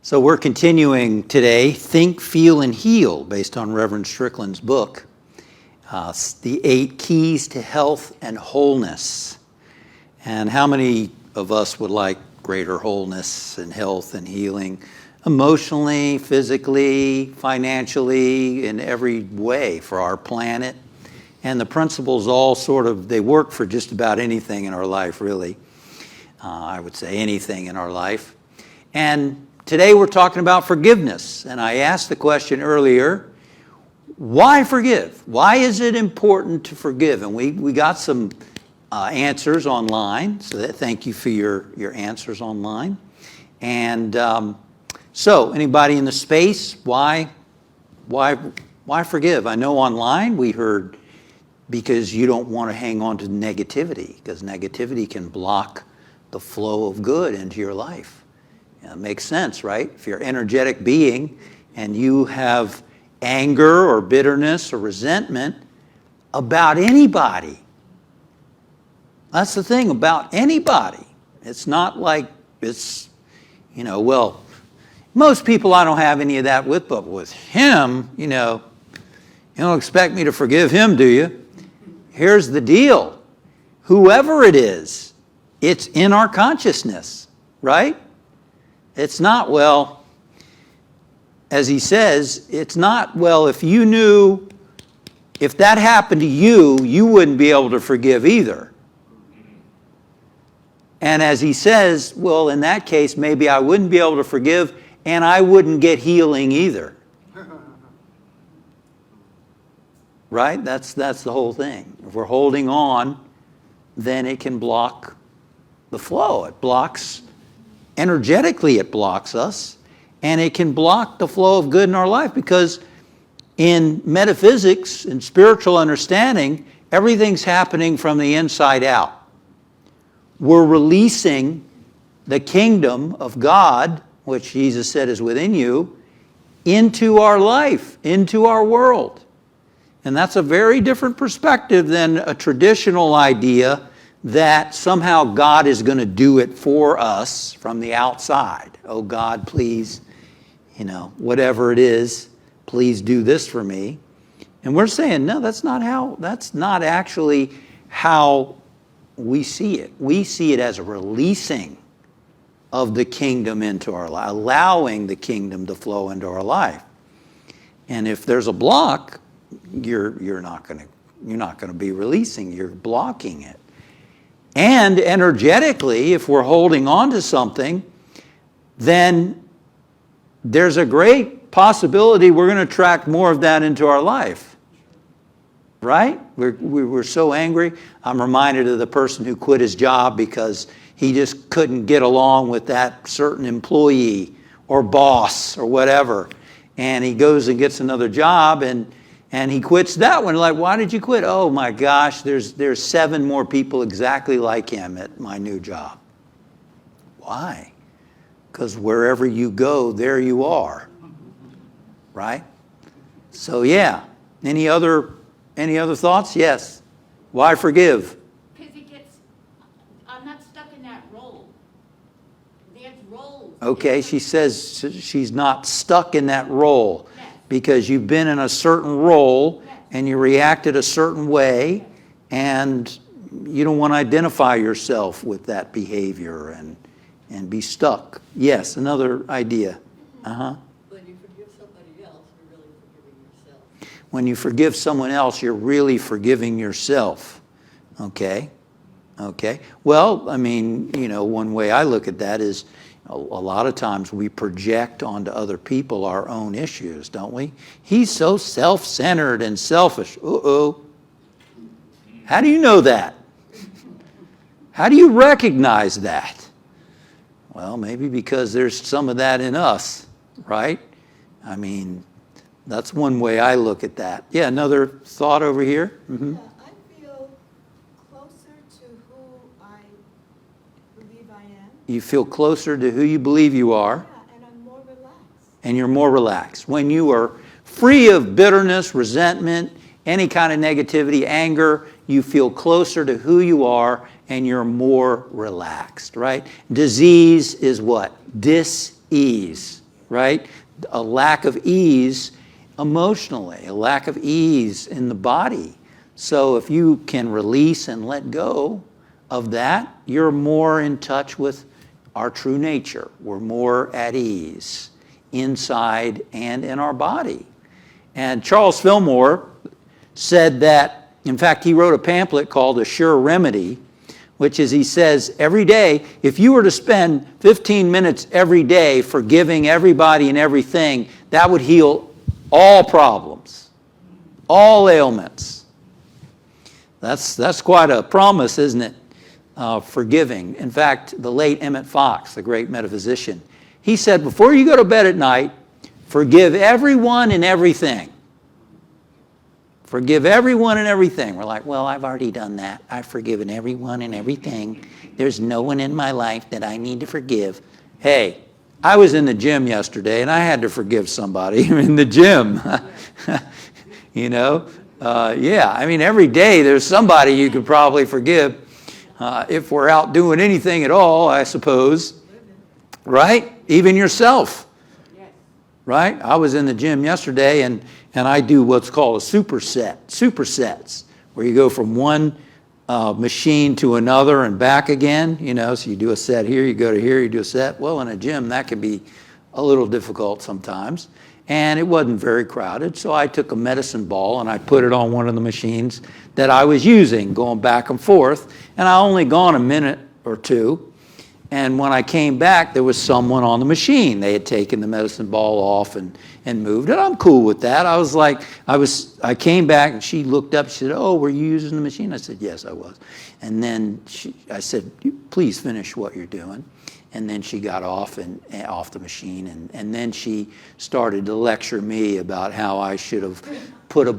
So we're continuing today, Think, Feel, and Heal, based on Reverend Strickland's book, The 8 Keys to Health and Wholeness. And how many of us would like greater wholeness and health and healing, emotionally, physically, financially, in every way for our planet? And the principles all they work for just about anything in our life, really. I would say anything in our life. And today we're talking about forgiveness, and I asked the question earlier, why forgive? Why is it important to forgive? And we got some answers online, so thank you for your answers online. And so anybody in the space, why forgive? I know online we heard because you don't want to hang on to negativity, because negativity can block the flow of good into your life. It makes sense, right? If you're an energetic being and you have anger or bitterness or resentment about anybody, that's the thing about anybody. It's not like it's, well, most people I don't have any of that with, but with him, you don't expect me to forgive him, do you? Here's the deal. Whoever it is, it's in our consciousness, right? It's not, well, as he says, it's not, well, if that happened to you, you wouldn't be able to forgive either. And as he says, well, in that case, maybe I wouldn't be able to forgive and I wouldn't get healing either. Right? That's the whole thing. If we're holding on, then it can block the flow. It blocks energetically, it blocks us, and it can block the flow of good in our life, because in metaphysics and spiritual understanding, everything's happening from the inside out. We're releasing the kingdom of God, which Jesus said is within you, into our life, into our world. And that's a very different perspective than a traditional idea that somehow God is going to do it for us from the outside. Oh God, please, whatever it is, please do this for me. And we're saying, no, that's not actually how we see it. We see it as a releasing of the kingdom into our life, allowing the kingdom to flow into our life. And if there's a block, you're not going to be releasing, you're blocking it. And energetically, if we're holding on to something, then there's a great possibility we're going to attract more of that into our life. Right? We're so angry. I'm reminded of the person who quit his job because he just couldn't get along with that certain employee or boss or whatever. And he goes and gets another job and he quits that one. Like, why did you quit? Oh my gosh, there's 7 more people exactly like him at my new job. Why? Because wherever you go, there you are. Right? So yeah. Any other thoughts? Yes. Why forgive? Because I'm not stuck in that role. There's roles. Okay, she says she's not stuck in that role. Because you've been in a certain role and you reacted a certain way and you don't want to identify yourself with that behavior and be stuck. Yes, another idea. When you forgive somebody else, you're really forgiving yourself. When you forgive someone else, you're really forgiving yourself. Okay. Well, I mean, one way I look at that is, a lot of times we project onto other people our own issues, don't we? He's so self-centered and selfish. Uh-oh. How do you know that? How do you recognize that? Well, maybe because there's some of that in us, right? I mean, that's one way I look at that. Yeah, another thought over here. Mm-hmm. Yeah, I feel closer to who I believe I am. You feel closer to who you believe you are. Yeah, and I'm more relaxed. And you're more relaxed. When you are free of bitterness, resentment, any kind of negativity, anger, you feel closer to who you are and you're more relaxed, right? Disease is what? Dis-ease. right? A lack of ease emotionally, a lack of ease in the body. So if you can release and let go of that, you're more in touch with our true nature. We're more at ease inside and in our body. And Charles Fillmore said that, in fact, he wrote a pamphlet called A Sure Remedy, which is, he says, every day, if you were to spend 15 minutes every day forgiving everybody and everything, that would heal all problems, all ailments. That's quite a promise, isn't it? Forgiving. In fact, the late Emmett Fox, the great metaphysician, he said, before you go to bed at night, forgive everyone and everything. Forgive everyone and everything. We're like, well, I've already done that. I've forgiven everyone and everything. There's no one in my life that I need to forgive. Hey, I was in the gym yesterday, and I had to forgive somebody in the gym. You know? Yeah, I mean, every day there's somebody you could probably forgive if we're out doing anything at all, I suppose. Right? Even yourself. Right? I was in the gym yesterday, and I do what's called a supersets, where you go from one machine to another and back again, you know, so you do a set here, you go to here, you do a set. Well, in a gym, that can be a little difficult sometimes, and it wasn't very crowded, so I took a medicine ball and I put it on one of the machines that I was using, going back and forth, and I only gone a minute or two. And when I came back, there was someone on the machine. They had taken the medicine ball off and moved it. I'm cool with that. I was like, I came back and she looked up. She said, oh, were you using the machine? I said, yes, I was. And then I said, please finish what you're doing. And then she got off the machine. And then she started to lecture me about how I should have put a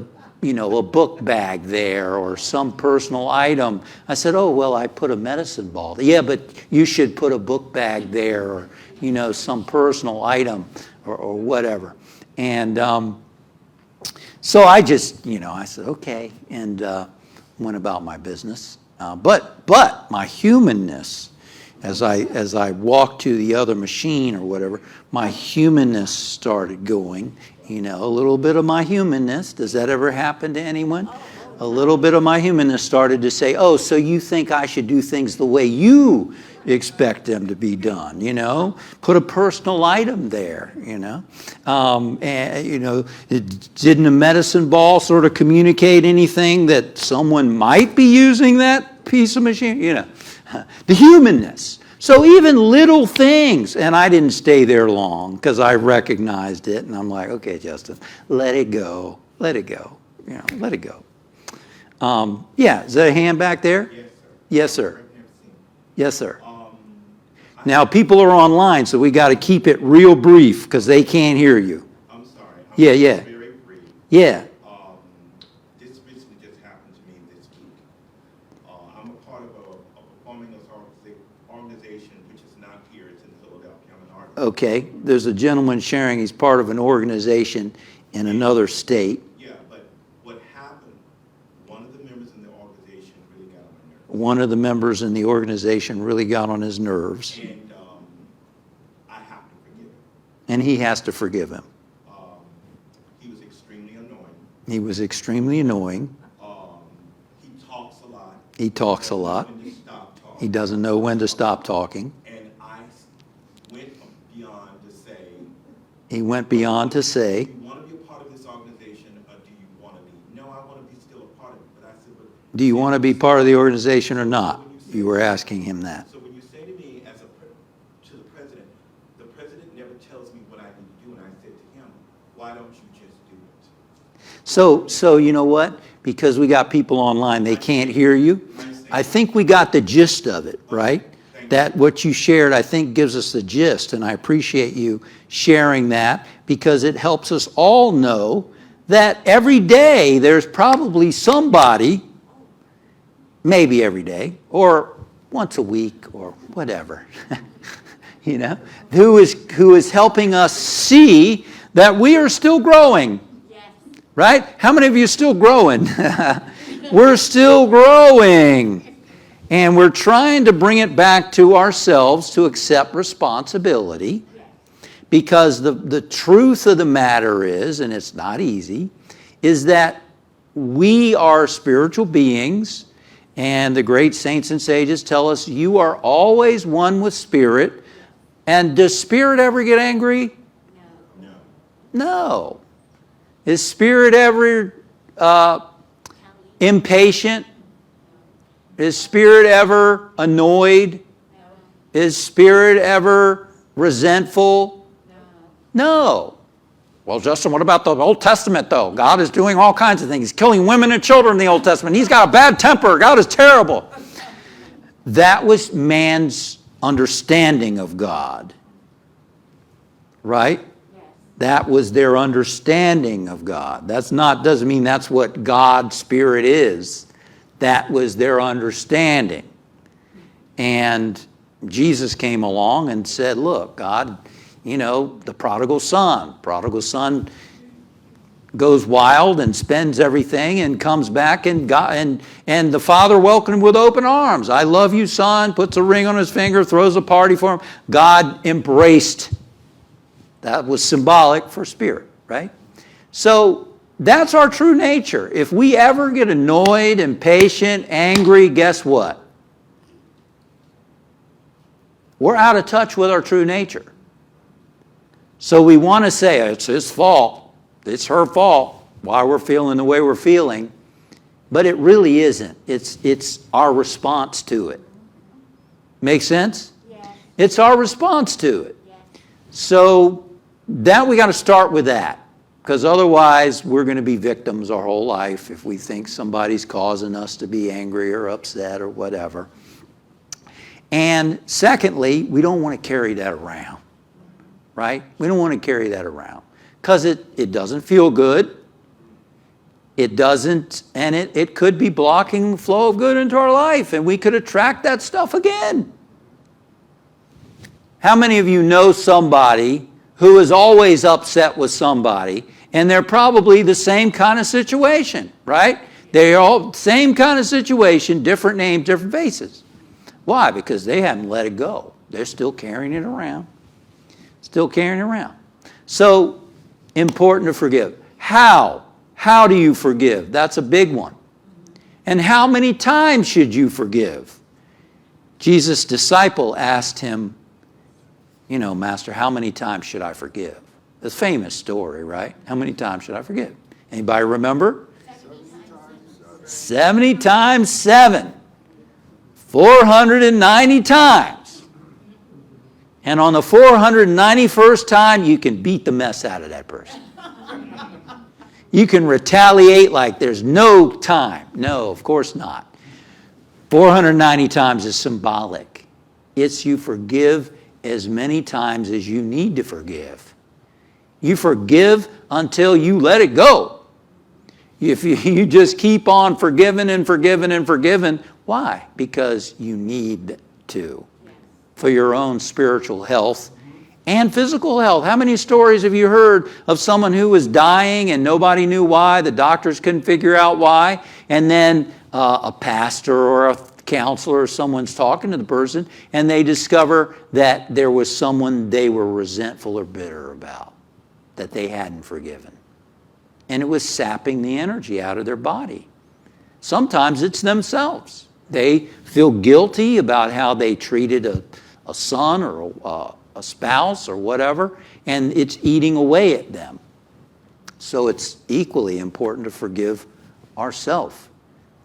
book bag there or some personal item. I said, oh, well, I put a medicine ball. Yeah, but you should put a book bag there or, some personal item or whatever. And so I just, I said, okay, and went about my business. But my humanness, as I walked to the other machine or whatever, my humanness started going. A little bit of my humanness. Does that ever happen to anyone? A little bit of my humanness started to say, oh, so you think I should do things the way you expect them to be done, Put a personal item there, and, didn't a medicine ball sort of communicate anything that someone might be using that piece of machine? The humanness. So even little things, and I didn't stay there long because I recognized it, and I'm like, okay, Justin, let it go, let it go, let it go. Yeah, is that a hand back there? Yes, sir. Yes, sir. Now, people are online, so we got to keep it real brief because they can't hear you. I'm sorry. Yeah. Very brief. Yeah. This recently just happened to me this week. I'm a part of a performing arts organization, which is not here. It's in Philadelphia. I'm an artist. Okay. There's a gentleman sharing he's part of an organization in another state. Yeah, but what happened, one of the members in the organization really got on my nerves. One of the members in the organization really got on his nerves. And I have to forgive him. And he has to forgive him. He was extremely annoying. He was extremely annoying. He talks a lot. He talks a lot. When to stop talking. He doesn't know when to stop talking. And I went beyond to say, He went beyond to say, do you want to be a part of this organization, or do you want to be? No, I want to be still a part of it. But I said, but do you want to be part of the organization or not? You were asking him that. so when you say to me to the president never tells me what I need to do, and I said to him, why don't you just do it? So you know what? Because we got people online, they can't hear you. I think we got the gist of it, right? That what you shared, I think, gives us the gist, and I appreciate you sharing that because it helps us all know that every day there's probably somebody, maybe every day, or once a week, or whatever, who is helping us see that we are still growing. Yes. Right? How many of you are still growing? We're still growing. And we're trying to bring it back to ourselves to accept responsibility. Because the truth of the matter is, and it's not easy, is that we are spiritual beings, and the great saints and sages tell us you are always one with spirit. And does spirit ever get angry? No. No. Is spirit ever impatient? Is spirit ever annoyed? Is spirit ever resentful? No. Well, Justin, what about the Old Testament, though? God is doing all kinds of things. He's killing women and children in the Old Testament. He's got a bad temper. God is terrible. That was man's understanding of God. Right? Yes. That was their understanding of God. Doesn't mean that's what God's Spirit is. That was their understanding. And Jesus came along and said, look, God, the prodigal son goes wild and spends everything and comes back, and the father welcomed him with open arms. I love you, son, puts a ring on his finger, throws a party for him. God embraced. That was symbolic for spirit, right? So that's our true nature. If we ever get annoyed, impatient, angry, guess what? We're out of touch with our true nature. So we want to say it's his fault. It's her fault why we're feeling the way we're feeling. But it really isn't. It's our response to it. Make sense? Yes. It's our response to it. Yes. So that we got to start with that. Because otherwise we're going to be victims our whole life if we think somebody's causing us to be angry or upset or whatever. And secondly, we don't want to carry that around. Right? We don't want to carry that around. Because it doesn't feel good. It doesn't, and it could be blocking the flow of good into our life, and we could attract that stuff again. How many of you know somebody who is always upset with somebody, and they're probably the same kind of situation, right? They're all same kind of situation, different names, different faces. Why? Because they haven't let it go. They're still carrying it around. Still carrying it around. So, important to forgive. How? How do you forgive? That's a big one. And how many times should you forgive? Jesus' disciple asked him, Master, how many times should I forgive? It's a famous story, right? How many times should I forgive? Anybody remember? 70 times 7. 490 times. And on the 491st time, you can beat the mess out of that person. You can retaliate like there's no time. No, of course not. 490 times is symbolic. It's you forgive as many times as you need to forgive. You forgive until you let it go. If you just keep on forgiving and forgiving and forgiving, why? Because you need to for your own spiritual health and physical health. How many stories have you heard of someone who was dying and nobody knew why? The doctors couldn't figure out why. And then a pastor or a counselor or someone's talking to the person and they discover that there was someone they were resentful or bitter about, that they hadn't forgiven. And it was sapping the energy out of their body. Sometimes it's themselves. They feel guilty about how they treated a son or a spouse or whatever, and it's eating away at them. So it's equally important to forgive ourselves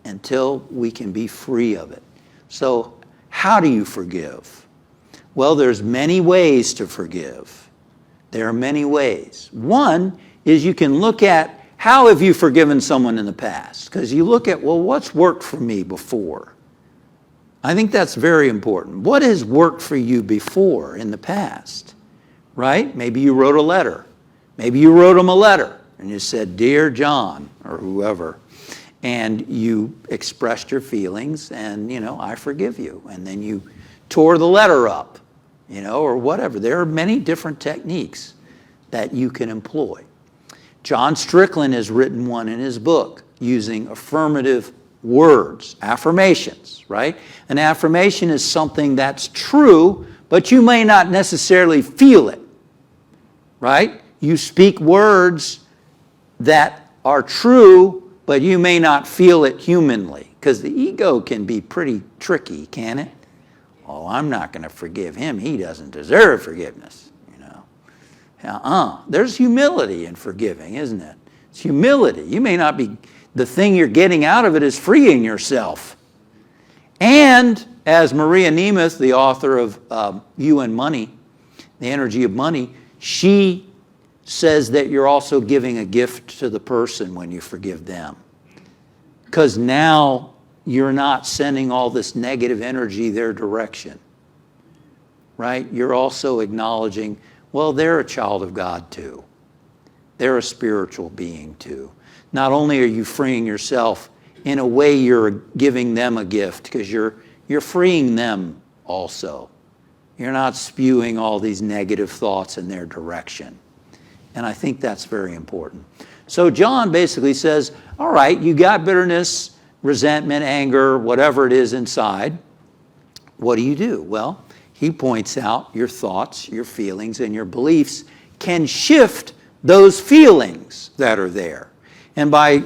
until we can be free of it. So how do you forgive? Well, there's many ways to forgive. There are many ways. One is you can look at how have you forgiven someone in the past? Because you look at, well, what's worked for me before? I think that's very important. What has worked for you before in the past? Right? Maybe you wrote a letter. Maybe you wrote them a letter and you said, Dear John, or whoever, and you expressed your feelings and, I forgive you. And then you tore the letter up, or whatever. There are many different techniques that you can employ. John Strickland has written one in his book using affirmative words, affirmations, right? An affirmation is something that's true, but you may not necessarily feel it. right? You speak words that are true, but you may not feel it humanly, because the ego can be pretty tricky, can it? Oh, I'm not going to forgive him. He doesn't deserve forgiveness, you know. There's humility in forgiving, isn't it? It's humility. You may not be, the thing you're getting out of it is freeing yourself. And as Maria Nemeth, the author of You and Money, The Energy of Money, she says that you're also giving a gift to the person when you forgive them. Because now you're not sending all this negative energy their direction, right? You're also acknowledging, well, they're a child of God too. They're a spiritual being too. Not only are you freeing yourself, in a way you're giving them a gift, because you're freeing them also. You're not spewing all these negative thoughts in their direction. And I think that's very important. So John basically says, all right, you got bitterness, resentment, anger, whatever it is inside. What do you do? Well, he points out your thoughts, your feelings, and your beliefs can shift those feelings that are there. And by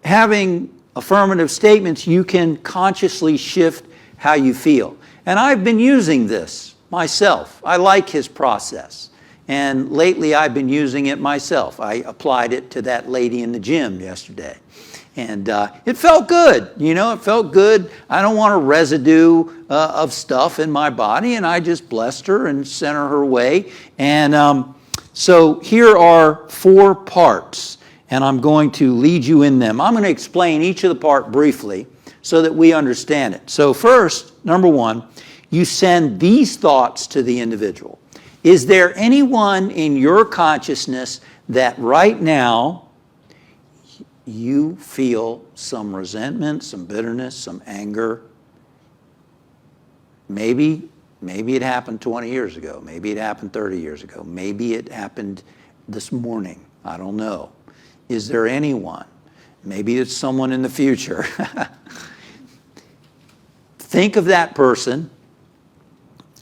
having affirmative statements, you can consciously shift how you feel. And I've been using this myself. I like his process. And lately I've been using it myself. I applied it to that lady in the gym yesterday. And it felt good, you know, it felt good. I don't want a residue of stuff in my body, and I just blessed her and sent her way. And so here are 4 parts, and I'm going to lead you in them. I'm going to explain each of the part briefly so that we understand it. So first, number 1, you send these thoughts to the individual. Is there anyone in your consciousness that right now you feel some resentment, some bitterness, some anger? Maybe it happened 20 years ago. Maybe it happened 30 years ago. Maybe it happened this morning. I don't know. Is there anyone? Maybe it's someone in the future. Think of that person.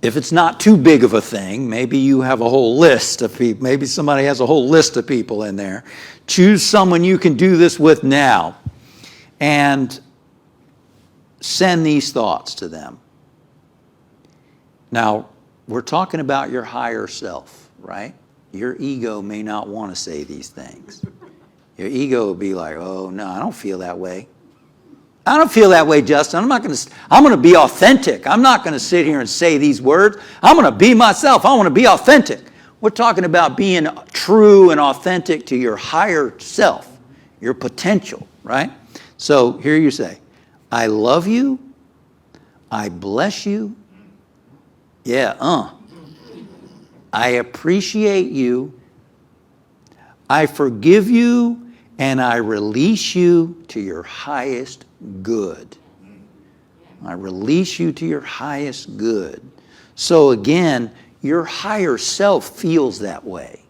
If it's not too big of a thing, maybe you have a whole list of people. Maybe somebody has a whole list of people in there. Choose someone you can do this with now and send these thoughts to them. Now, we're talking about your higher self, right? Your ego may not want to say these things. Your ego will be like, oh, no, I don't feel that way. I don't feel that way, Justin. I'm going to be authentic. I'm not going to sit here and say these words. I'm going to be myself. I want to be authentic. We're talking about being true and authentic to your higher self, your potential, right? So here you say, I love you. I bless you. Yeah, I appreciate you. I forgive you. And I release you to your highest good. I release you to your highest good. So again, your higher self feels that way.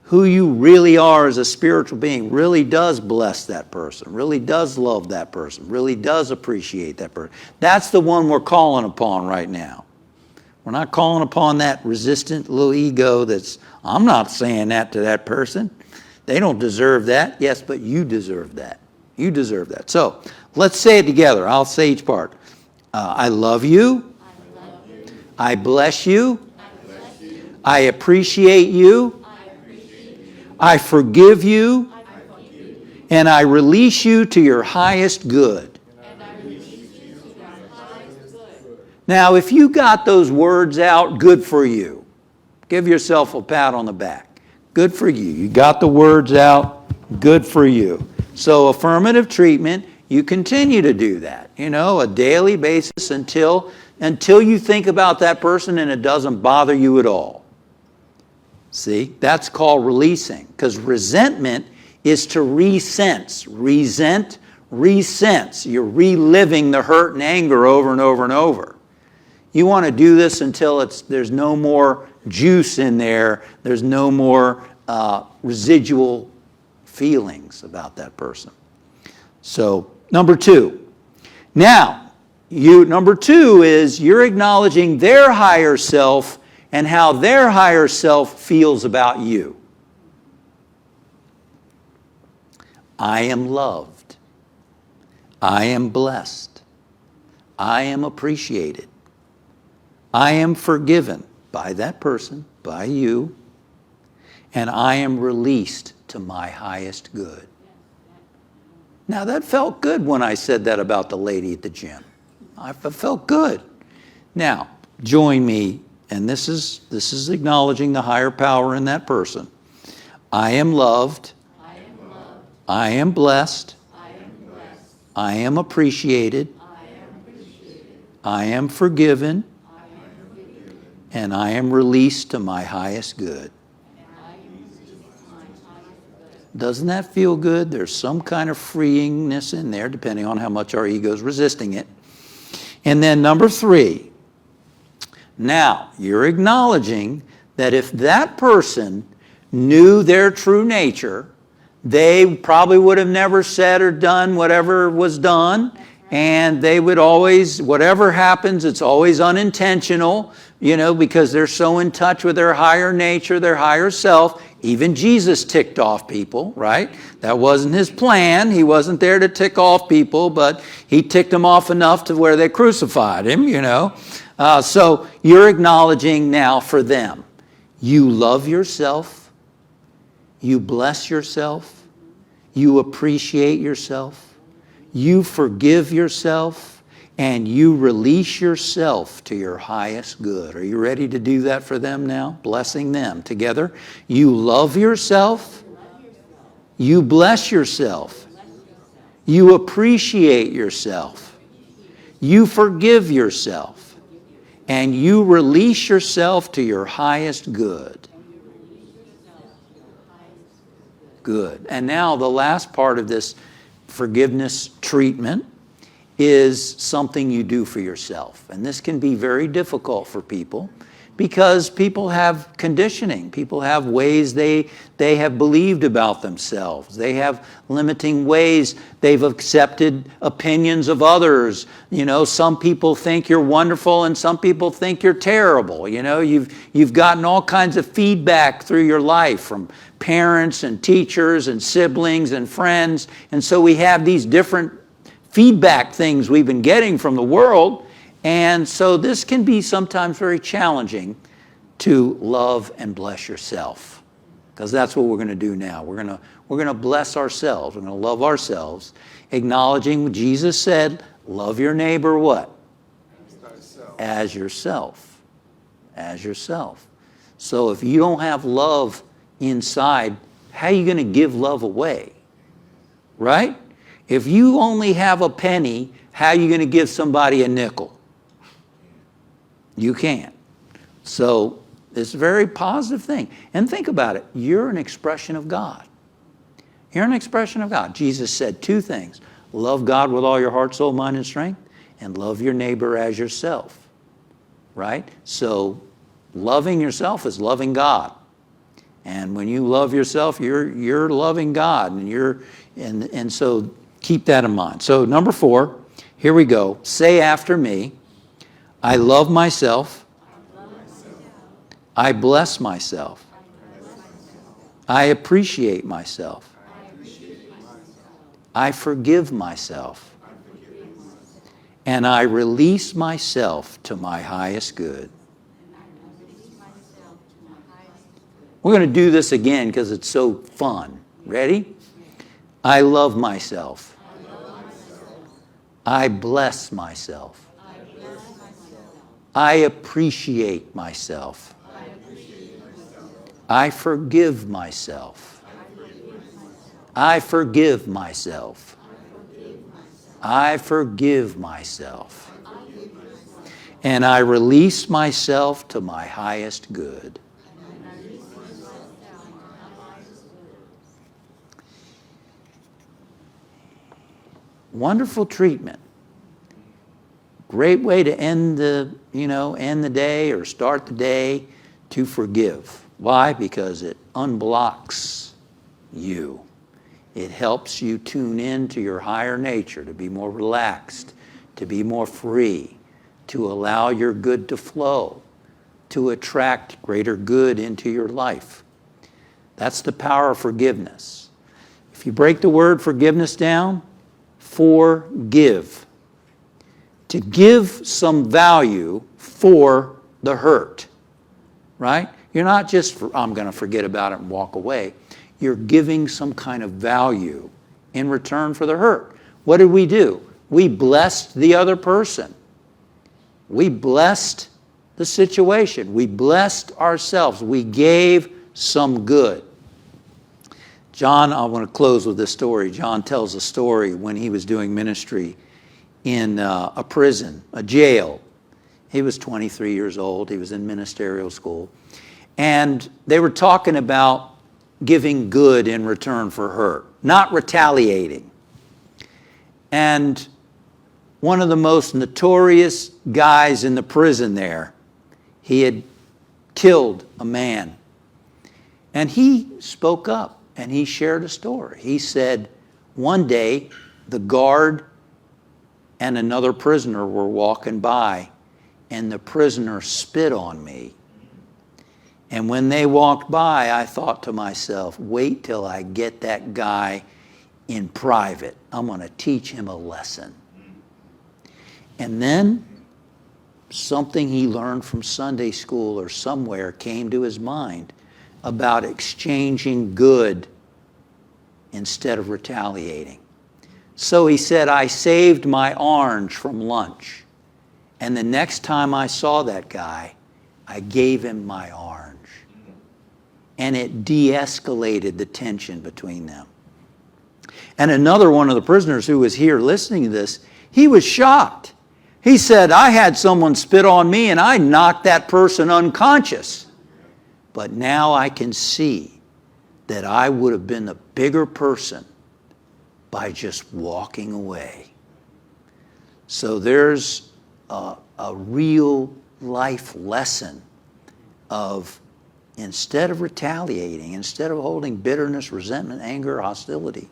Who you really are as a spiritual being really does bless that person, really does love that person, really does appreciate that person. That's the one we're calling upon right now. We're not calling upon that resistant little ego that's, I'm not saying that to that person. They don't deserve that. Yes, but you deserve that. You deserve that. So let's say it together. I'll say each part. I love you. I love you. I bless you. I bless you. I appreciate you. I appreciate you. I forgive you. I forgive you. And I release you to your highest good. And I release you to your highest good. Now, if you got those words out, good for you. Give yourself a pat on the back. Good for you. You got the words out. Good for you. So affirmative treatment, you continue to do that, you know, a daily basis until you think about that person and it doesn't bother you at all. See, that's called releasing, because resentment is to resense. Resense. You're reliving the hurt and anger over and over and over. You want to do this until there's no more juice in there. There's no more residual feelings about that person. So, number 2. Now, number 2 is you're acknowledging their higher self and how their higher self feels about you. I am loved. I am blessed. I am appreciated. I am forgiven by that person, by you, and I am released to my highest good. Now that felt good when I said that about the lady at the gym. I felt good. Now, join me, and this is acknowledging the higher power in that person. I am loved. I am loved. I am blessed. I am blessed. I am appreciated. I am appreciated. I am forgiven. I am forgiven. And I am released to my highest good. And I am released to my highest good. Doesn't that feel good? There's some kind of freeingness in there, depending on how much our ego is resisting it. And then number 3, now you're acknowledging that if that person knew their true nature, they probably would have never said or done whatever was done. And they would always, whatever happens, it's always unintentional, because they're so in touch with their higher nature, their higher self. Even Jesus ticked off people, right? That wasn't his plan. He wasn't there to tick off people, but he ticked them off enough to where they crucified him, So you're acknowledging now for them. You love yourself. You bless yourself. You appreciate yourself. You forgive yourself. And you release yourself to your highest good. Are you ready to do that for them now? Blessing them together. You love yourself. You bless yourself. You appreciate yourself. You forgive yourself. And you release yourself to your highest good. Good. And now the last part of this forgiveness treatment is something you do for yourself. And this can be very difficult for people because people have conditioning. People have ways they have believed about themselves. They have limiting ways they've accepted opinions of others. Some people think you're wonderful and some people think you're terrible. You've gotten all kinds of feedback through your life from parents and teachers and siblings and friends. And so we have these different feedback things we've been getting from the world. And so this can be sometimes very challenging to love and bless yourself. Because that's what we're going to do now. We're going to bless ourselves. We're going to love ourselves, acknowledging what Jesus said, love your neighbor what? As yourself. As yourself. So if you don't have love inside, how are you going to give love away? Right? If you only have a penny, how are you going to give somebody a nickel? You can't. So it's a very positive thing. And think about it. You're an expression of God. You're an expression of God. Jesus said 2 things. Love God with all your heart, soul, mind, and strength, and love your neighbor as yourself. Right? So loving yourself is loving God. And when you love yourself, you're loving God. And so keep that in mind. So number 4, here we go. Say after me, I love myself. I bless myself. I appreciate myself. I forgive myself. And I release myself to my highest good. We're going to do this again because it's so fun. Ready? I love myself. I bless myself. I appreciate myself. I forgive myself. I forgive myself. I forgive myself. And I release myself to my highest good. Wonderful treatment. Great way to end the day or start the day, to forgive. Why? Because it unblocks you. It helps you tune in to your higher nature, to be more relaxed, to be more free, to allow your good to flow, to attract greater good into your life. That's the power of forgiveness. If you break the word forgiveness down, forgive. To give some value for the hurt, right? You're not just, I'm going to forget about it and walk away. You're giving some kind of value in return for the hurt. What did we do? We blessed the other person. We blessed the situation. We blessed ourselves. We gave some good. John, I want to close with this story. John tells a story when he was doing ministry in a prison, a jail. He was 23 years old. He was in ministerial school. And they were talking about giving good in return for hurt, not retaliating. And one of the most notorious guys in the prison there, he had killed a man. And he spoke up and he shared a story. He said, one day the guard and another prisoner were walking by, and the prisoner spit on me. And when they walked by, I thought to myself, wait till I get that guy in private. I'm going to teach him a lesson. And then something he learned from Sunday school or somewhere came to his mind about exchanging good instead of retaliating. So he said, I saved my orange from lunch. And the next time I saw that guy, I gave him my orange. And it de-escalated the tension between them. And another one of the prisoners who was here listening to this, he was shocked. He said, I had someone spit on me and I knocked that person unconscious. But now I can see that I would have been the bigger person by just walking away. So there's a real life lesson of, instead of retaliating, instead of holding bitterness, resentment, anger, hostility,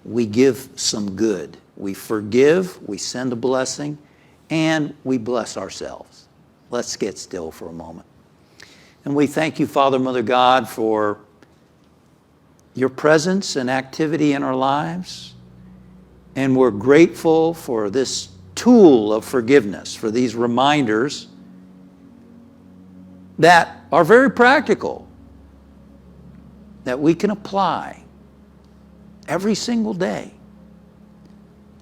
we give some good. We forgive, we send a blessing, and we bless ourselves. Let's get still for a moment. And we thank you, Father, Mother God, for your presence and activity in our lives. And we're grateful for this tool of forgiveness, for these reminders that are very practical, that we can apply every single day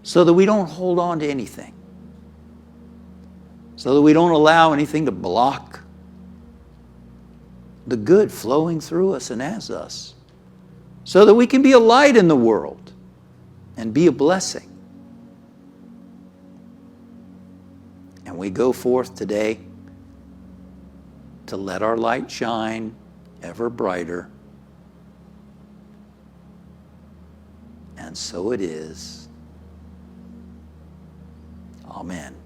so that we don't hold on to anything, so that we don't allow anything to block the good flowing through us and as us, so that we can be a light in the world and be a blessing. And we go forth today to let our light shine ever brighter. And so it is. Amen.